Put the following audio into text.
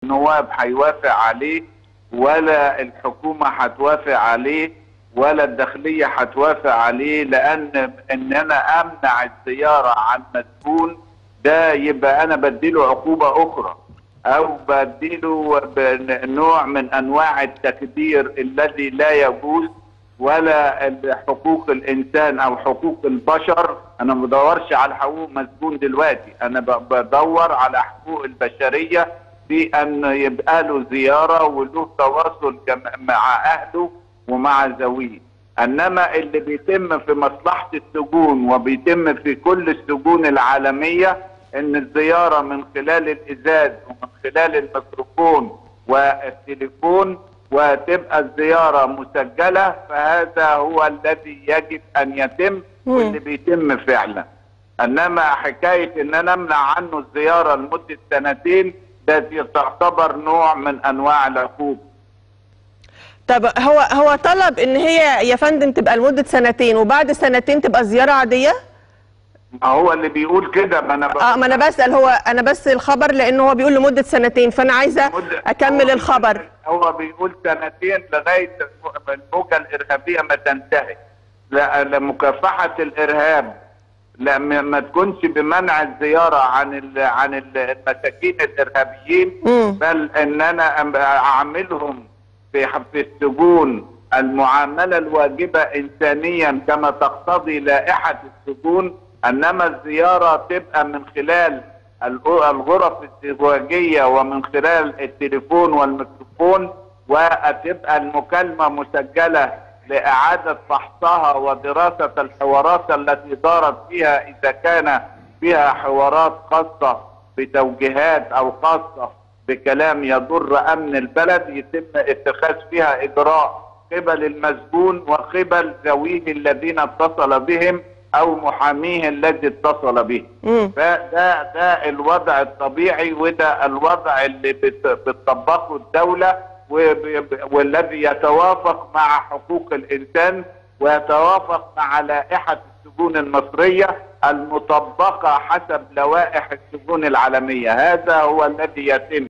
النواب هيوافق عليه، ولا الحكومة هتوافق عليه، ولا الداخلية هتوافق عليه، لأن إن أنا أمنع الزيارة عن مسجون ده يبقى أنا بديله عقوبة أخرى، أو بديله نوع من أنواع التكدير الذي لا يجوز، ولا حقوق الإنسان أو حقوق البشر. أنا ما بدورش على حقوق مسجون دلوقتي، أنا بدور على حقوق البشرية في أن يبقى له زيارة وله تواصل مع أهله ومع ذويه. انما اللي بيتم في مصلحة السجون وبيتم في كل السجون العالمية ان الزيارة من خلال الازاز ومن خلال الميكروفون والتليفون، وتبقى الزيارة مسجلة، فهذا هو الذي يجب ان يتم واللي بيتم فعلا. انما حكاية ان انا امنع عنه الزيارة لمدة سنتين ده تعتبر نوع من انواع العقوبة. طب هو طلب ان هي يا فندم تبقى لمده سنتين، وبعد سنتين تبقى زياره عاديه؟ ما هو اللي بيقول كده، ما انا بسال، انا بس الخبر لانه هو بيقول لمده سنتين، فانا عايزه اكمل الخبر. هو بيقول سنتين لغايه الموجه الارهابيه ما تنتهي، لمكافحه الارهاب، لا ما تكونش بمنع الزياره عن المساكين الارهابيين، بل ان انا اعملهم في السجون المعاملة الواجبة إنسانيا كما تقتضي لائحة السجون. انما الزيارة تبقى من خلال الغرف الزواجية ومن خلال التليفون والميكروفون، وتبقى المكالمة مسجلة لإعادة فحصها ودراسة الحوارات التي دارت فيها، إذا كان فيها حوارات خاصة بتوجيهات أو خاصة بكلام يضر أمن البلد يتم اتخاذ فيها إجراء قبل المسجون وقبل ذويه الذين اتصل بهم أو محاميه الذي اتصل به. فده الوضع الطبيعي، وده الوضع اللي بتطبقه الدولة، والذي يتوافق مع حقوق الإنسان ويتوافق مع لائحة السجون المصرية المطبقة حسب لوائح السجون العالمية. هذا هو الذي يتم.